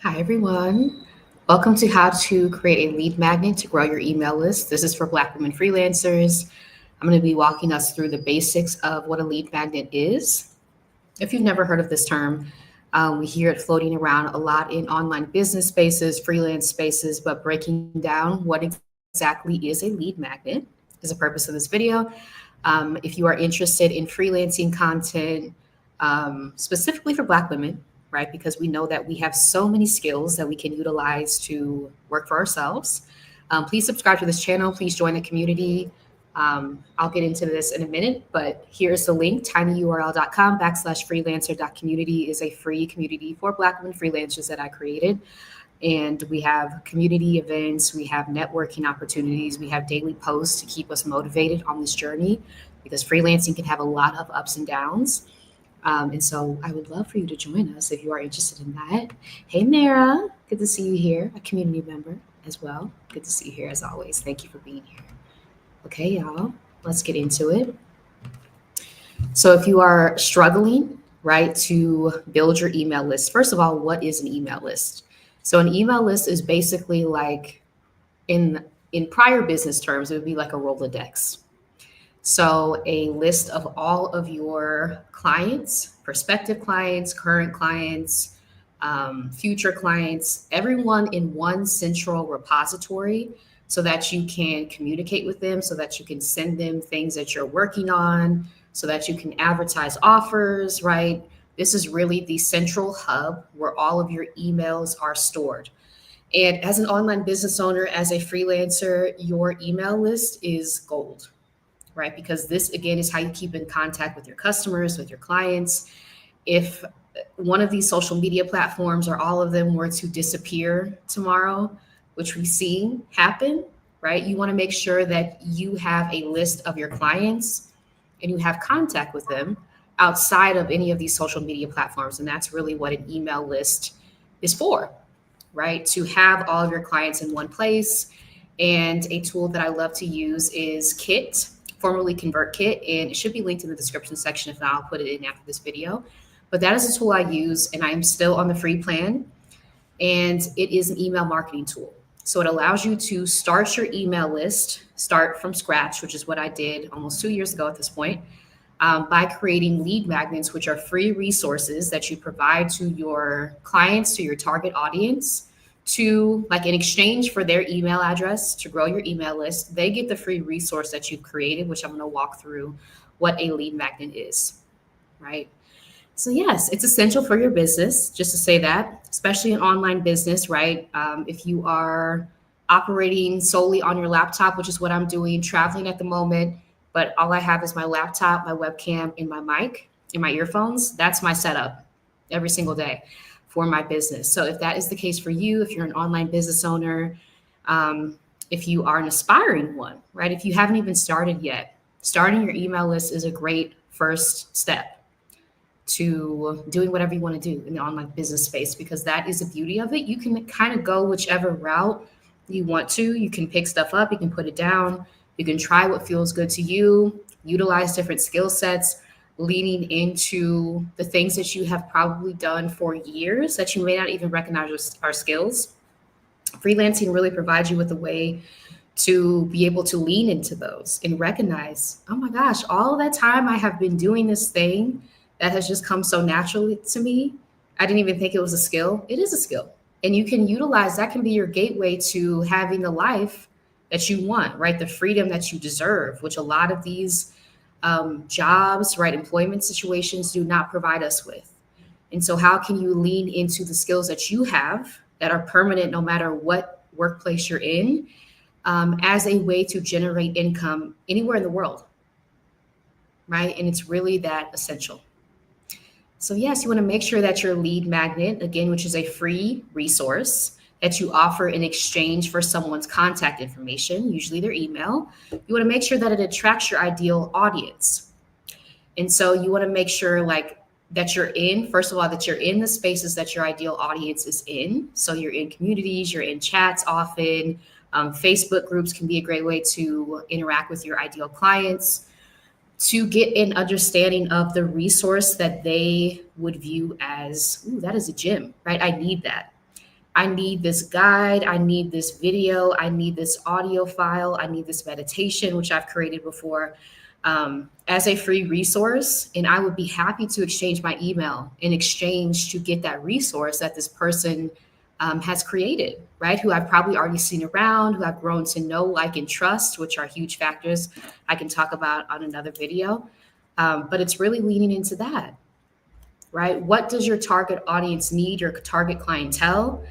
Hi, everyone. Welcome to How to Create a Lead Magnet to Grow Your Email List. This is for Black Women Freelancers. I'm going to be walking us through the basics of what a lead magnet is. If you've never heard of this term, we hear it floating around a lot in online business spaces, freelance spaces, but breaking down what exactly is a lead magnet is the purpose of this video. If you are interested in freelancing content, specifically for Black women, right? Because we know that we have so many skills that we can utilize to work for ourselves. Please subscribe to this channel. Please join the community. I'll get into this in a minute, but here's the link. tinyurl.com/freelancer.community is a free community for Black women freelancers that I created. And we have community events, we have networking opportunities, we have daily posts to keep us motivated on this journey because freelancing can have a lot of ups and downs. And so I would love for you to join us if you are interested in that. Hey, Mara, good to see you here, a community member as well. Good to see you here as always. Thank you for being here. Okay, y'all, let's get into it. So if you are struggling, right, to build your email list, first of all, what is an email list? So an email list is basically like in prior business terms, it would be like a Rolodex. So a list of all of your clients, prospective clients, current clients, future clients, everyone in one central repository so that you can communicate with them, so that you can send them things that you're working on, so that you can advertise offers, right? This is really the central hub where all of your emails are stored. And as an online business owner, as a freelancer, your email list is gold, right? Because this, again, is how you keep in contact with your customers, with your clients. If one of these social media platforms or all of them were to disappear tomorrow, which we've seen happen, right? You want to make sure that you have a list of your clients and you have contact with them outside of any of these social media platforms. And that's really what an email list is for, right? To have all of your clients in one place. And a tool that I love to use is Kit, formerly ConvertKit, and it should be linked in the description section. If not, I'll put it in after this video. But that is a tool I use, and I'm still on the free plan. And it is an email marketing tool. So it allows you to start your email list, start from scratch, which is what I did almost 2 years ago at this point, by creating lead magnets, which are free resources that you provide to your clients, to your target audience, to like in exchange for their email address to grow your email list. They get the free resource that you've created, which I'm going to walk through what a lead magnet is, right? So yes, it's essential for your business, just to say that, especially in online business, right? If you are operating solely on your laptop, which is what I'm doing, traveling at the moment, but all I have is my laptop, my webcam, and my mic and my earphones. That's my setup every single day for my business. So if that is the case for you, if you're an online business owner, if you are an aspiring one, right? If you haven't even started yet, starting your email list is a great first step to doing whatever you want to do in the online business space, because that is the beauty of it. You can kind of go whichever route you want to. You can pick stuff up, you can put it down, you can try what feels good to you, utilize different skill sets, leaning into the things that you have probably done for years that you may not even recognize are skills. Freelancing really provides you with a way to be able to lean into those and recognize, oh my gosh, all that time I have been doing this thing that has just come so naturally to me. I didn't even think it was a skill. It is a skill. And you can utilize that, can be your gateway to having the life that you want, right? The freedom that you deserve, which a lot of these jobs, right, employment situations do not provide us with. And so, how can you lean into the skills that you have that are permanent no matter what workplace you're in, as a way to generate income anywhere in the world, right? And it's really that essential. So yes, you want to make sure that your lead magnet, again, which is a free resource that you offer in exchange for someone's contact information, usually their email, you want to make sure that it attracts your ideal audience. And so you want to make sure like that you're in, first of all, that you're in the spaces that your ideal audience is in. So you're in communities, you're in chats often. Facebook groups can be a great way to interact with your ideal clients, to get an understanding of the resource that they would view as, ooh, that is a gem, right? I need that. I need this guide, I need this video, I need this audio file, I need this meditation, which I've created before, as a free resource. And I would be happy to exchange my email in exchange to get that resource that this person has created, right? Who I've probably already seen around, who I've grown to know, like, and trust, which are huge factors I can talk about on another video. But it's really leaning into that, right? What does your target audience need, your target clientele,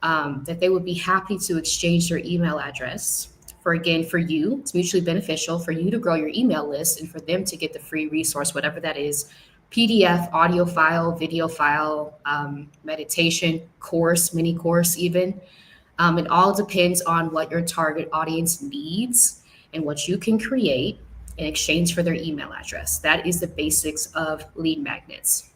that they would be happy to exchange their email address for, again, for you, it's mutually beneficial for you to grow your email list and for them to get the free resource, whatever that is, PDF, audio file, video file, meditation course, mini course even. It all depends on what your target audience needs and what you can create in exchange for their email address. That is the basics of lead magnets.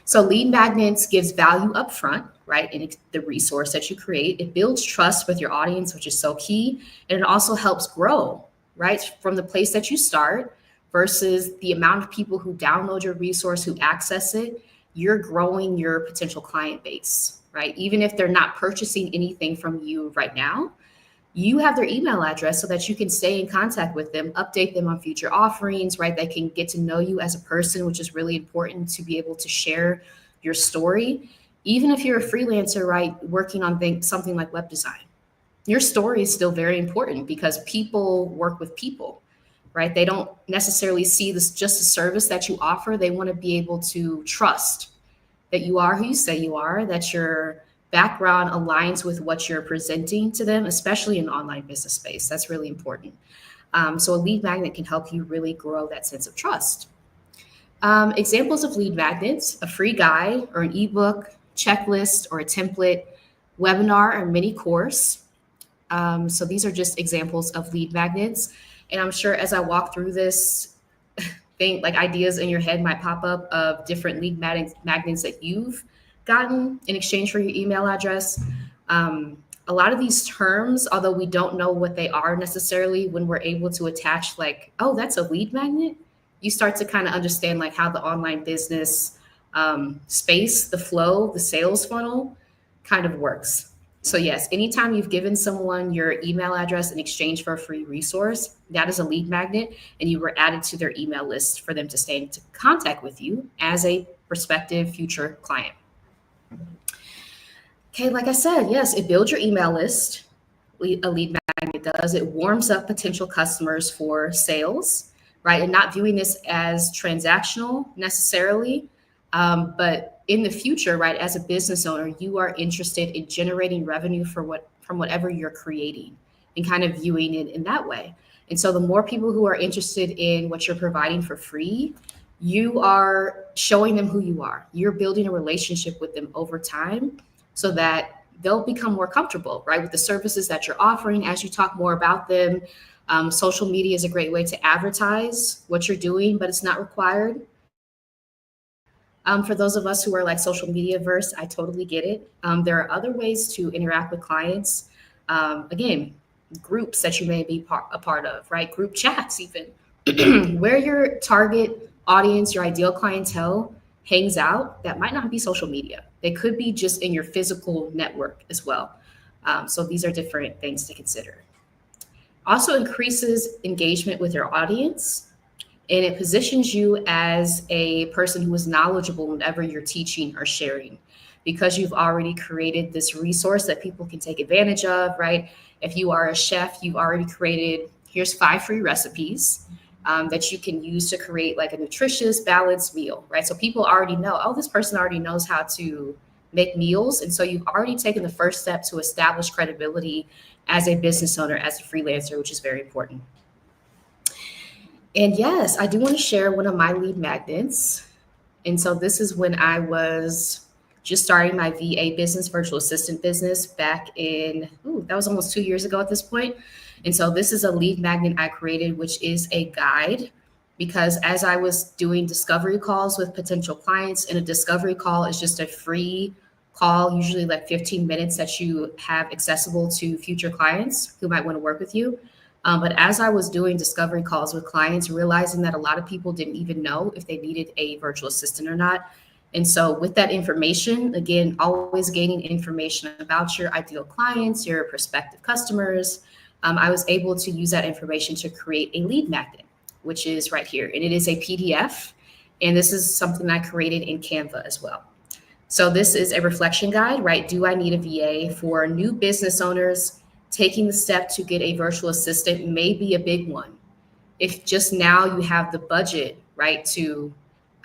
So lead magnets gives value up front, right? In the resource that you create. It builds trust with your audience, which is so key. And it also helps grow, right? From the place that you start versus the amount of people who download your resource, who access it, you're growing your potential client base, right? Even if they're not purchasing anything from you right now, you have their email address so that you can stay in contact with them, update them on future offerings, right? They can get to know you as a person, which is really important to be able to share your story. Even if you're a freelancer, right, working on something like web design, your story is still very important because people work with people, right? They don't necessarily see this just a service that you offer. They want to be able to trust that you are who you say you are, that your background aligns with what you're presenting to them, especially in the online business space. That's really important. So a lead magnet can help you really grow that sense of trust. Examples of lead magnets: a free guide or an ebook, checklist or a template, webinar or mini course. So these are just examples of lead magnets. And I'm sure as I walk through this, like ideas in your head might pop up of different lead magnets that you've gotten in exchange for your email address. A lot of these terms, although we don't know what they are necessarily, when we're able to attach like, oh, that's a lead magnet, you start to kind of understand like how the online business space, the flow, the sales funnel kind of works. So yes, anytime you've given someone your email address in exchange for a free resource, that is a lead magnet, and you were added to their email list for them to stay in contact with you as a prospective future client. Okay, like I said, yes, it builds your email list. A lead magnet does. It warms up potential customers for sales, right? And not viewing this as transactional necessarily, but in the future, right, as a business owner, you are interested in generating revenue from whatever you're creating and kind of viewing it in that way. And so the more people who are interested in what you're providing for free, you are showing them who you are. You're building a relationship with them over time so that they'll become more comfortable, right, with the services that you're offering as you talk more about them. Social media is a great way to advertise what you're doing, but it's not required. For those of us who are like social media verse, I totally get it. There are other ways to interact with clients. Again, groups that you may be a part of, right? Group chats even, where your target audience, your ideal clientele hangs out. That might not be social media. They could be just in your physical network as well. So these are different things to consider. Also increases engagement with your audience, and it positions you as a person who is knowledgeable whenever you're teaching or sharing, because you've already created this resource that people can take advantage of, right? If you are a chef, you've already created, here's 5 free recipes that you can use to create like a nutritious, balanced meal, right? So people already know, oh, this person already knows how to make meals. And so you've already taken the first step to establish credibility as a business owner, as a freelancer, which is very important. And yes, I do want to share one of my lead magnets. And so this is when I was just starting my VA business, virtual assistant business, back in, that was almost 2 years ago at this point. And so this is a lead magnet I created, which is a guide, because as I was doing discovery calls with potential clients, and a discovery call is just a free call, usually like 15 minutes that you have accessible to future clients who might want to work with you. But as I was doing discovery calls with clients, realizing that a lot of people didn't even know if they needed a virtual assistant or not, And so with that information, again, always gaining information about your ideal clients, your prospective customers, I was able to use that information to create a lead magnet, which is right here. And it is a PDF. And this is something I created in Canva as well. So this is a reflection guide, right? Do I need a VA? For new business owners, taking the step to get a virtual assistant may be a big one. If just now you have the budget, right,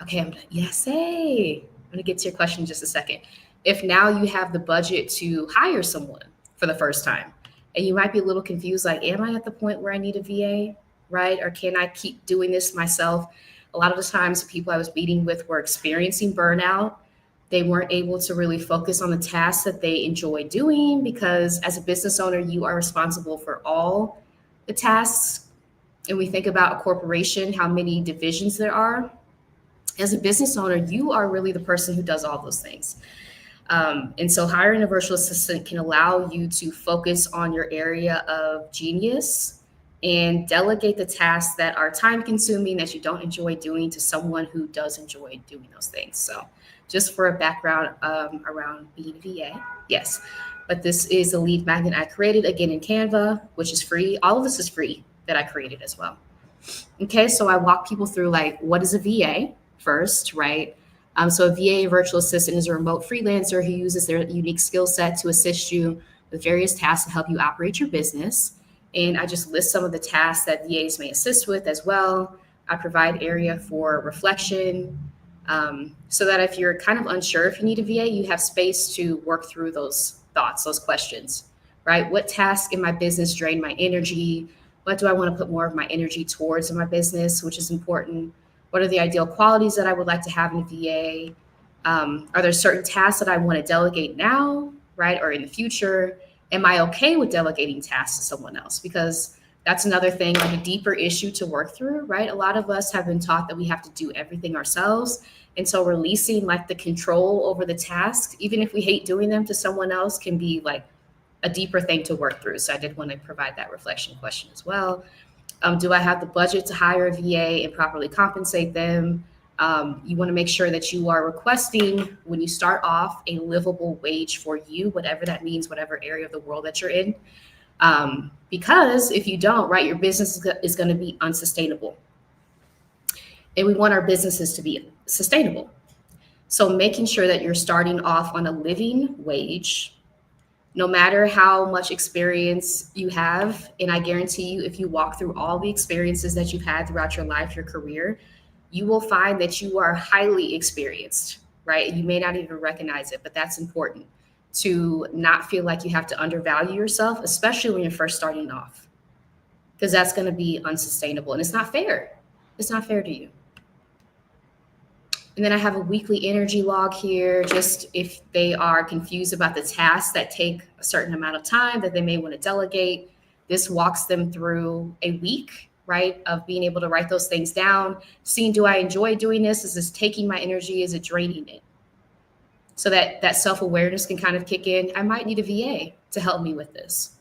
okay, I'm gonna get to your question in just a second. If now you have the budget to hire someone for the first time, and you might be a little confused, like, am I at the point where I need a VA, right? Or can I keep doing this myself? A lot of the times people I was meeting with were experiencing burnout. They weren't able to really focus on the tasks that they enjoy doing, because as a business owner, you are responsible for all the tasks. And we think about a corporation, how many divisions there are. As a business owner, you are really the person who does all those things. And so hiring a virtual assistant can allow you to focus on your area of genius and delegate the tasks that are time consuming, that you don't enjoy doing, to someone who does enjoy doing those things. So just for a background around being a VA, yes. But this is a lead magnet I created, again, in Canva, which is free. All of this is free that I created as well. Okay, so I walk people through, like, what is a VA first, right? So a VA, virtual assistant, is a remote freelancer who uses their unique skill set to assist you with various tasks to help you operate your business. And I just list some of the tasks that VAs may assist with as well. I provide area for reflection, so that if you're kind of unsure if you need a VA, you have space to work through those thoughts, those questions, right? What task in my business drain my energy? What do I want to put more of my energy towards in my business, which is important? What are the ideal qualities that I would like to have in a VA? Are there certain tasks that I want to delegate now, right? Or in the future? Am I okay with delegating tasks to someone else? Because that's another thing, like a deeper issue to work through, right? A lot of us have been taught that we have to do everything ourselves. And so releasing, like, the control over the tasks, even if we hate doing them, to someone else, can be like a deeper thing to work through. So I did want to provide that reflection question as well. Do I have the budget to hire a VA and properly compensate them? You want to make sure that you are requesting, when you start off, a livable wage for you, whatever that means, whatever area of the world that you're in. Because if you don't, right, your business is going to be unsustainable. And we want our businesses to be sustainable. So making sure that you're starting off on a living wage, no matter how much experience you have. And I guarantee you, if you walk through all the experiences that you've had throughout your life, your career, you will find that you are highly experienced, right? You may not even recognize it, but that's important, to not feel like you have to undervalue yourself, especially when you're first starting off, because that's going to be unsustainable and it's not fair. It's not fair to you. And then I have a weekly energy log here, just if they are confused about the tasks that take a certain amount of time that they may want to delegate. This walks them through a week, right, of being able to write those things down, seeing, do I enjoy doing this? Is this taking my energy? Is it draining it? So that self-awareness can kind of kick in. I might need a VA to help me with this.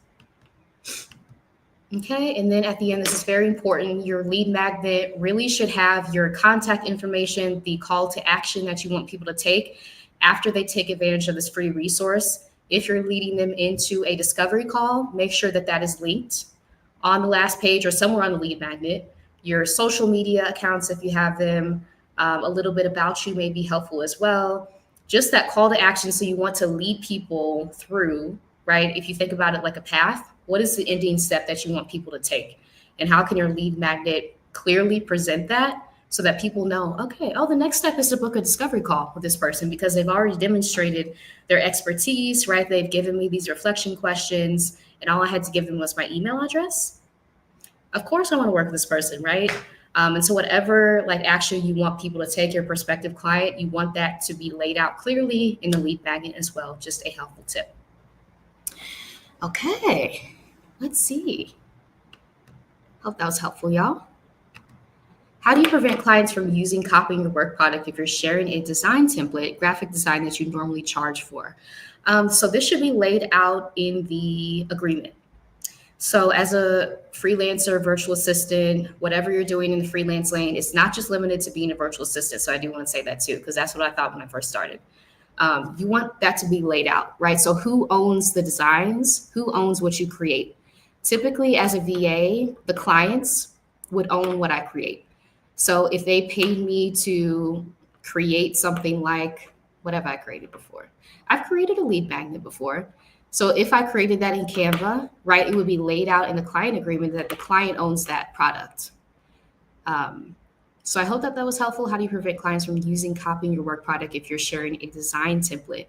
Okay, and then at the end, this is very important. Your lead magnet really should have your contact information, the call to action that you want people to take after they take advantage of this free resource. If you're leading them into a discovery call, make sure that that is linked on the last page or somewhere on the lead magnet. Your social media accounts, if you have them, a little bit about you may be helpful as well. Just that call to action. So you want to lead people through, right? If you think about it like a path, what is the ending step that you want people to take? And how can your lead magnet clearly present that so that people know, okay, the next step is to book a discovery call with this person, because they've already demonstrated their expertise, right? They've given me these reflection questions, and all I had to give them was my email address. Of course I want to work with this person, right? And so whatever like action you want people to take, your prospective client, you want that to be laid out clearly in the lead magnet as well. Just a helpful tip. Okay, let's see. Hope that was helpful, y'all. How do you prevent clients from using, copying your work product if you're sharing a design template, graphic design that you normally charge for? So this should be laid out in the agreement. So as a freelancer, virtual assistant, whatever you're doing in the freelance lane, it's not just limited to being a virtual assistant. So I do want to say that too, because that's what I thought when I first started. You want that to be laid out, right? So who owns the designs? Who owns what you create? Typically, as a VA, the clients would own what I create. So if they paid me to create something like, what have I created before? I've created a lead magnet before. So if I created that in Canva, right, it would be laid out in the client agreement that the client owns that product. Um, so I hope that that was helpful. How do you prevent clients from using copying your work product if you're sharing a design template?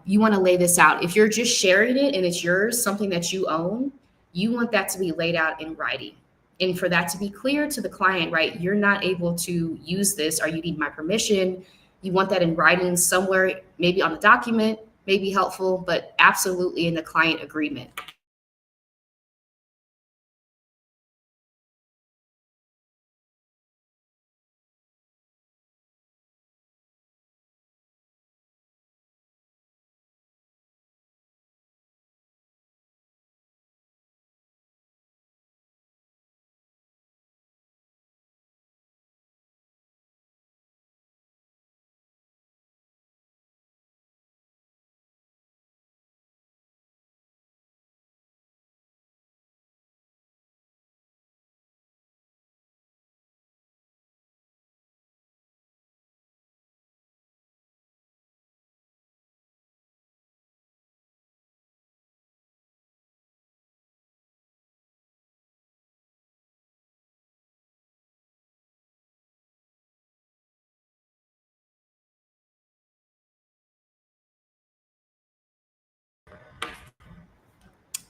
You want to lay this out. If you're just sharing it and it's yours, something that you own, you want that to be laid out in writing. And for that to be clear to the client, right? You're not able to use this or you need my permission. You want that in writing somewhere, maybe on the document, may be helpful, but absolutely in the client agreement.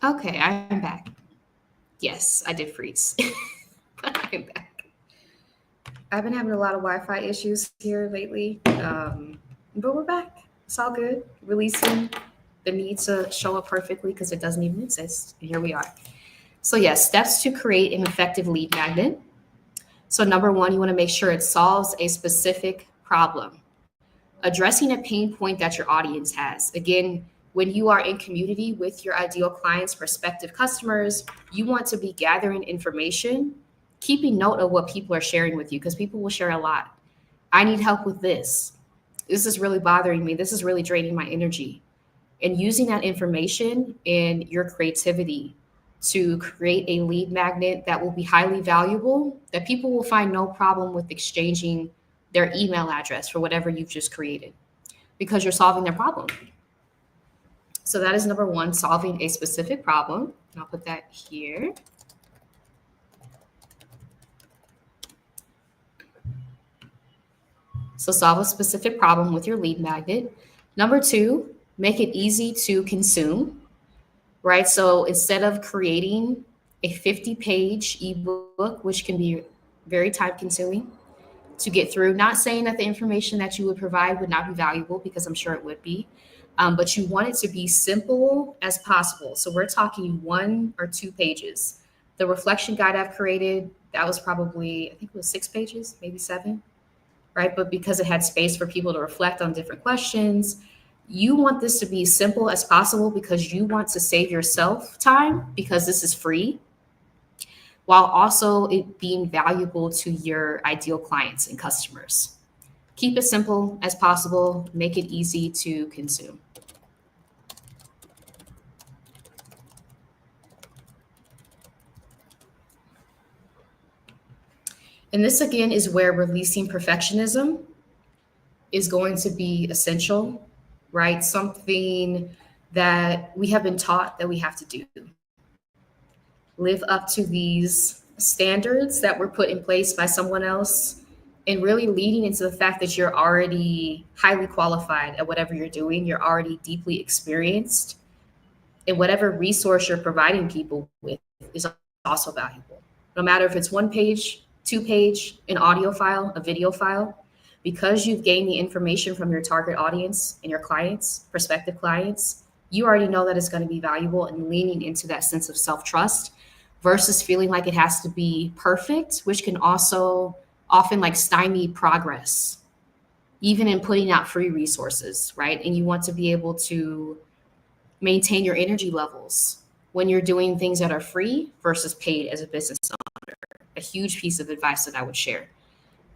Okay, I'm back. Yes, I did freeze. But I'm back. I've been having a lot of Wi-Fi issues here lately, but we're back. It's all good. Releasing the need to show up perfectly because it doesn't even exist. And here we are. So yes, steps to create an effective lead magnet. So number one, you want to make sure it solves a specific problem. Addressing a pain point that your audience has. Again, when you are in community with your ideal clients, prospective customers, you want to be gathering information, keeping note of what people are sharing with you because people will share a lot. I need help with this. This is really bothering me. This is really draining my energy. And using that information and your creativity to create a lead magnet that will be highly valuable, that people will find no problem with exchanging their email address for whatever you've just created because you're solving their problem. So that is number one, solving a specific problem. And I'll put that here. So solve a specific problem with your lead magnet. Number two, make it easy to consume, right? So instead of creating a 50-page ebook, which can be very time consuming to get through, not saying that the information that you would provide would not be valuable because I'm sure it would be, but you want it to be simple as possible. So we're talking 1 or 2 pages. The reflection guide I've created, that was probably, I think it was 6 pages, maybe 7, right? But because it had space for people to reflect on different questions, you want this to be simple as possible because you want to save yourself time because this is free, while also it being valuable to your ideal clients and customers. Keep it simple as possible, make it easy to consume. And this again is where releasing perfectionism is going to be essential, right? Something that we have been taught that we have to do. Live up to these standards that were put in place by someone else and really leading into the fact that you're already highly qualified at whatever you're doing. You're already deeply experienced, and whatever resource you're providing people with is also valuable. No matter if it's 1 page, 2 page, an audio file, a video file, because you've gained the information from your target audience and your clients, prospective clients, you already know that it's going to be valuable, and leaning into that sense of self-trust versus feeling like it has to be perfect, which can also often like stymie progress, even in putting out free resources, right? And you want to be able to maintain your energy levels when you're doing things that are free versus paid as a business owner. A huge piece of advice that I would share.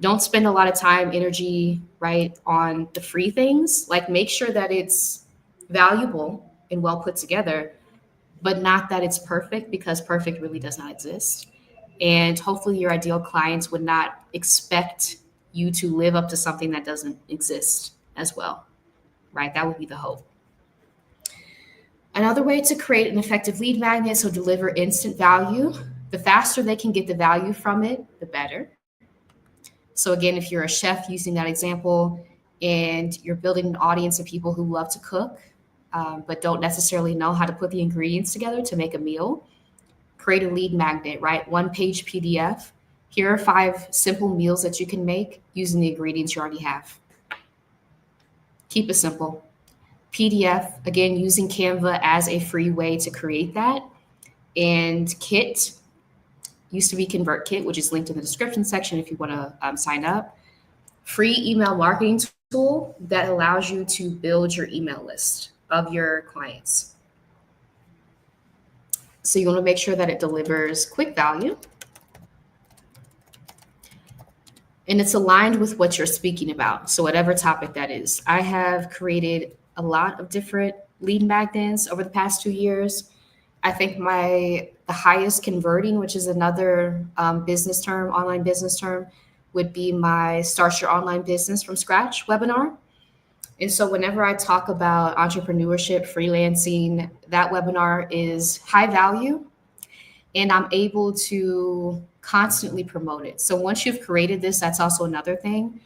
Don't spend a lot of time, energy, right, on the free things. Like, make sure that it's valuable and well put together, but not that it's perfect, because perfect really does not exist. And hopefully your ideal clients would not expect you to live up to something that doesn't exist as well, right? That would be the hope. Another way to create an effective lead magnet, so deliver instant value. The faster they can get the value from it, the better. So again, if you're a chef using that example and you're building an audience of people who love to cook, but don't necessarily know how to put the ingredients together to make a meal, create a lead magnet, right? One-page PDF. Here are 5 simple meals that you can make using the ingredients you already have. Keep it simple. PDF, again, using Canva as a free way to create that. And Kit, used to be ConvertKit, which is linked in the description section if you want to sign up. Free email marketing tool that allows you to build your email list of your clients. So you want to make sure that it delivers quick value and it's aligned with what you're speaking about. So whatever topic that is. I have created a lot of different lead magnets over the past 2 years. I think the highest converting, which is another business term, online business term, would be my Start Your Online Business from Scratch webinar. And so whenever I talk about entrepreneurship, freelancing, that webinar is high value and I'm able to constantly promote it. So once you've created this, that's also another thing.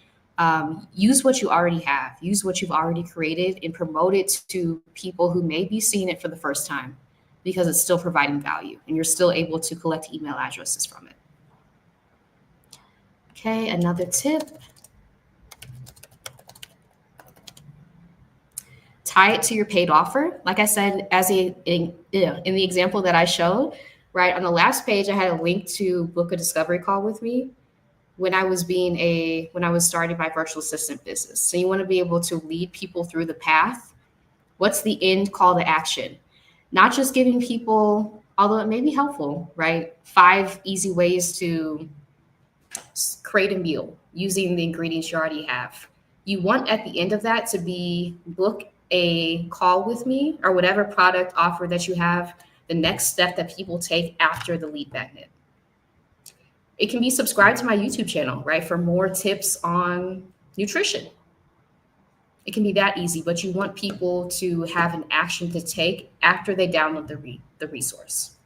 Use what you already have, use what you've already created and promote it to people who may be seeing it for the first time, because it's still providing value and you're still able to collect email addresses from it. Okay, another tip. Tie it to your paid offer. Like I said, in the example that I showed, right on the last page, I had a link to book a discovery call with me when I was starting my virtual assistant business. So you want to be able to lead people through the path. What's the end call to action? Not just giving people, although it may be helpful, right? 5 easy ways to create a meal using the ingredients you already have. You want at the end of that to be book a call with me or whatever product offer that you have, the next step that people take after the lead magnet. It can be subscribe to my YouTube channel, right? For more tips on nutrition. It can be that easy, but you want people to have an action to take after they download the resource.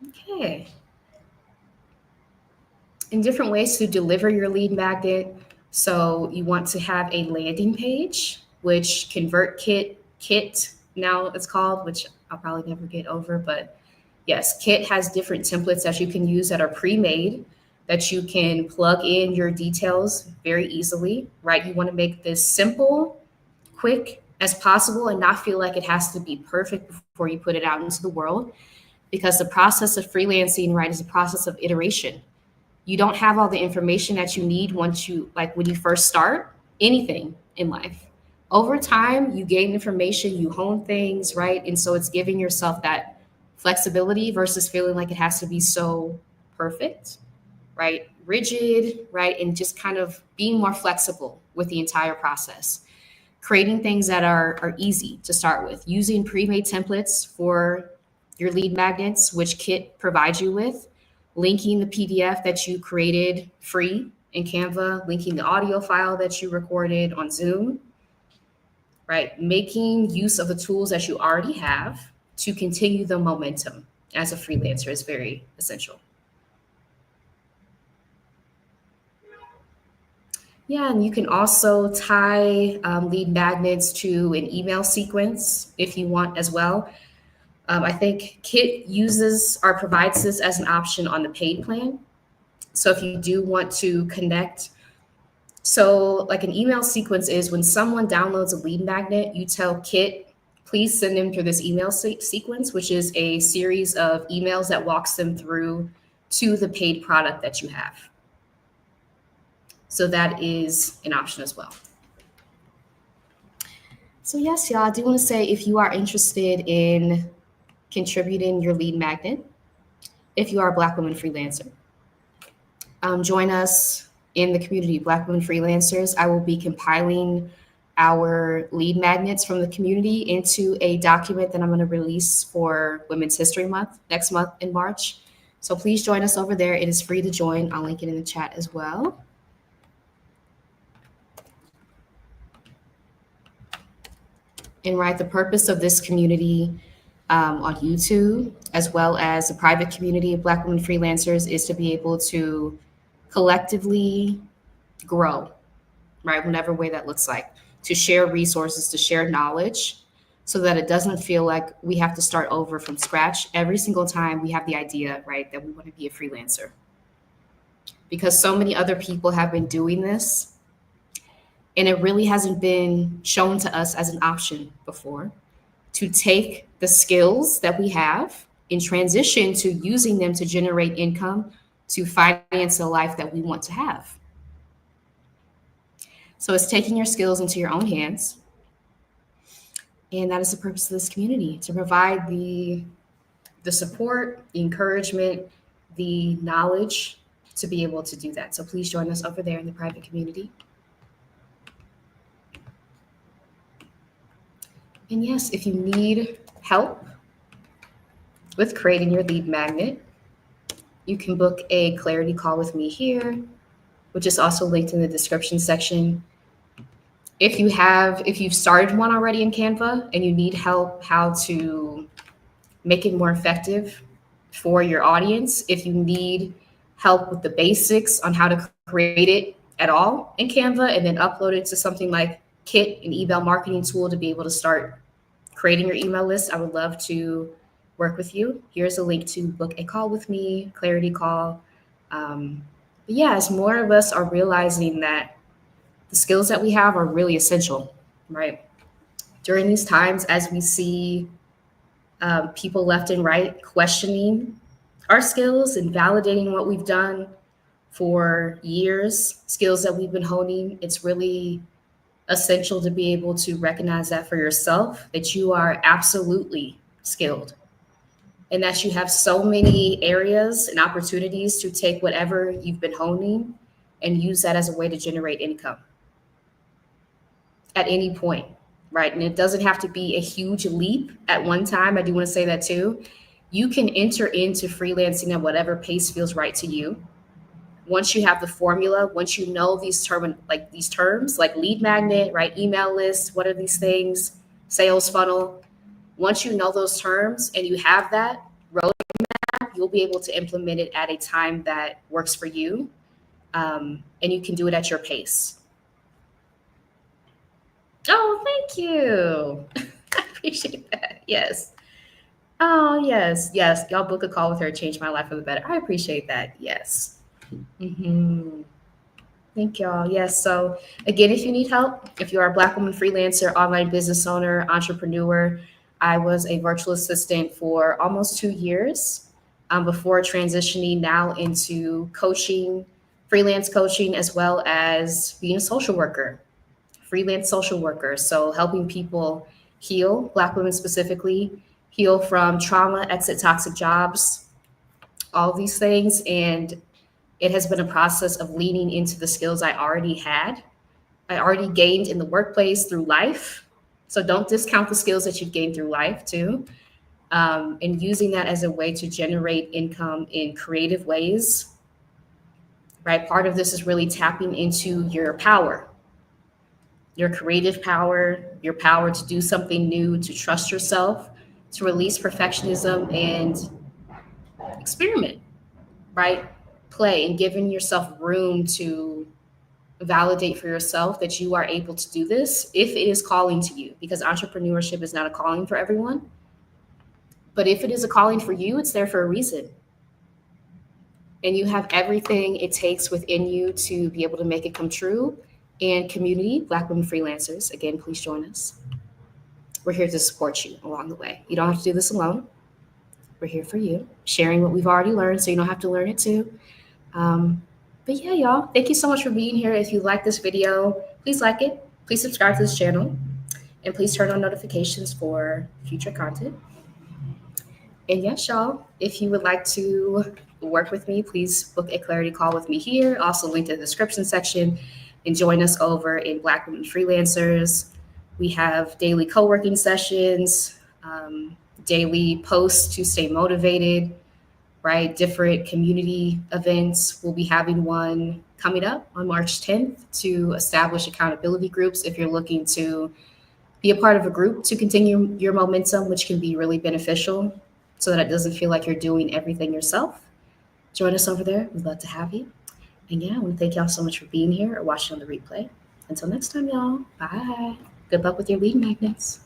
Okay. In different ways to deliver your lead magnet. So you want to have a landing page, which Kit now it's called, which I'll probably never get over, but yes, Kit has different templates that you can use that are pre-made that you can plug in your details very easily, right? You want to make this simple, quick as possible and not feel like it has to be perfect before you put it out into the world, because the process of freelancing, right, is a process of iteration. You don't have all the information that you need when you first start anything in life. Over time, you gain information, you hone things, right? And so it's giving yourself that flexibility versus feeling like it has to be so perfect, right? Rigid, right? And just kind of being more flexible with the entire process. Creating things that are easy to start with, using pre-made templates for your lead magnets, which Kit provides you with, linking the PDF that you created free in Canva, linking the audio file that you recorded on Zoom, right? Making use of the tools that you already have to continue the momentum as a freelancer is very essential. Yeah, and you can also tie lead magnets to an email sequence if you want as well. I think Kit uses or provides this as an option on the paid plan. So if you do want to connect, so like an email sequence is when someone downloads a lead magnet, you tell Kit, please send them through this email sequence, which is a series of emails that walks them through to the paid product that you have. So that is an option as well. So yes, y'all, I do want to say if you are interested in contributing your lead magnet, if you are a Black woman freelancer, join us in the community, Black Women Freelancers. I will be compiling our lead magnets from the community into a document that I'm going to release for Women's History Month next month in March. So please join us over there. It is free to join. I'll link it in the chat as well. And right, the purpose of this community on YouTube, as well as the private community of Black Women Freelancers, is to be able to collectively grow, right? Whatever way that looks like, to share resources, to share knowledge, so that it doesn't feel like we have to start over from scratch every single time we have the idea, right, that we want to be a freelancer. Because so many other people have been doing this, and it really hasn't been shown to us as an option before to take the skills that we have and transition to using them to generate income to finance the life that we want to have. So it's taking your skills into your own hands. And that is the purpose of this community, to provide the support, the encouragement, the knowledge to be able to do that. So please join us over there in the private community. And yes, if you need help with creating your lead magnet, you can book a clarity call with me here, which is also linked in the description section. If you've started one already in Canva and you need help how to make it more effective for your audience, if you need help with the basics on how to create it at all in Canva and then upload it to something like Kit, an email marketing tool to be able to start creating your email list, I would love to work with you. Here's a link to book a call with me, clarity call. But yeah, as more of us are realizing that the skills that we have are really essential, right? During these times, as we see people left and right questioning our skills and validating what we've done for years, skills that we've been honing, it's really essential to be able to recognize that for yourself, that you are absolutely skilled and that you have so many areas and opportunities to take whatever you've been honing and use that as a way to generate income at any point, right? And it doesn't have to be a huge leap at one time. I do want to say that too. You can enter into freelancing at whatever pace feels right to you. Once you have the formula, once you know these terms like lead magnet, right? Email list, what are these things? Sales funnel. Once you know those terms and you have that roadmap, you'll be able to implement it at a time that works for you. And you can do it at your pace. Oh, thank you. I appreciate that. Yes. Oh, yes. Yes. Y'all book a call with her. Change my life for the better. I appreciate that. Yes. Thank y'all. Yes. So again, if you need help, if you are a Black woman freelancer, online business owner, entrepreneur, I was a virtual assistant for almost 2 years before transitioning now into coaching, freelance coaching, as well as being a social worker, freelance social worker. So helping people heal, Black women specifically, heal from trauma, exit toxic jobs, all these things. And it has been a process of leaning into the skills I already gained in the workplace through life. So don't discount the skills that you've gained through life too. And using that as a way to generate income in creative ways, right? Part of this is really tapping into your power, your creative power, your power to do something new, to trust yourself, to release perfectionism and experiment, right? Play and giving yourself room to validate for yourself that you are able to do this if it is calling to you, because entrepreneurship is not a calling for everyone. But if it is a calling for you, it's there for a reason. And you have everything it takes within you to be able to make it come true. And community, Black Women Freelancers, again, please join us. We're here to support you along the way. You don't have to do this alone. We're here for you, sharing what we've already learned so you don't have to learn it too. But yeah, y'all, thank you so much for being here. If you like this video, please like it. Please subscribe to this channel. And please turn on notifications for future content. And yes, y'all, if you would like to work with me, please book a clarity call with me here. Also linked in the description section, and join us over in Black Women Freelancers. We have daily co-working sessions, daily posts to stay motivated, right? Different community events. We'll be having one coming up on March 10th to establish accountability groups if you're looking to be a part of a group to continue your momentum, which can be really beneficial so that it doesn't feel like you're doing everything yourself. Join us over there. We'd love to have you. And yeah, I want to thank y'all so much for being here or watching on the replay. Until next time, y'all. Bye. Good luck with your lead magnets.